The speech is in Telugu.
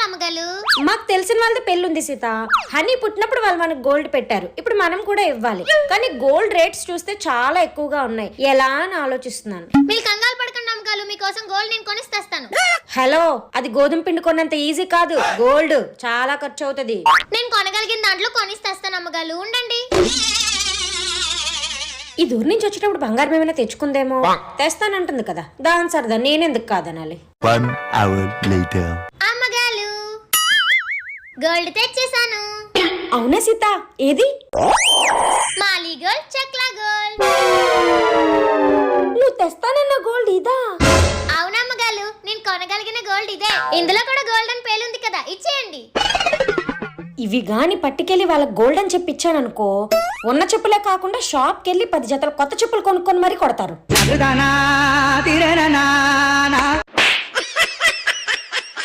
అమ్మగారు? మాకు తెలిసిన వాళ్ళది పెళ్ళుంది సీత. హనీ పుట్టినప్పుడు వాళ్ళు మనకు గోల్డ్ పెట్టారు, ఇప్పుడు మనం కూడా ఇవ్వాలి. కానీ గోల్డ్ రేట్స్ చూస్తే చాలా ఎక్కువగా ఉన్నాయి, ఎలా అని ఆలోచిస్తున్నాను. మీరు కంగారు పడకండి అమ్మగారు, మీకోసం గోల్డ్ నేను కొనిసి తెస్తాను. హలో, అది గోధుమ పిండి కొన్నంత ఈజీ కాదు, గోల్డ్ చాలా ఖర్చు అవుతుంది. నేను కొనగలిగిన దాంట్లో కొనిసి తెస్తాను అమ్మగారు, ఉండండి. ఈ దూరం నుంచి వచ్చేటప్పుడు బంగారం ఏమైనా తెచ్చుకుందేమో, తెస్తానంటుంది కదా, దాని సరదా నేనెందుకు కాదనాలి. 1 hour later. అమ్మగారు, గోల్డ్ తెచ్చేసాను. అవునా సీత, ఏది? మాలీ గోల్డ్, చక్లా గోల్డ్. నువ్వు తెస్తానన్న గోల్డ్ ఇదా? అవునమ్మగారు, నేను కొనగలిగిన గోల్డ్ ఇదే. ఇందులో కూడా గోల్డ్ అని పేలుంది కదా, ఇచ్చేయండి. ఇవి గాని పట్టుకెళ్ళి వాళ్ళకి గోల్డ్ అని చెప్పి ఇచ్చాననుకో, ఉన్న చెప్పులే కాకుండా షాప్ కెళ్ళి 10 జతలు కొత్త చెప్పులు కొనుక్కొని మరీ కొడతారు.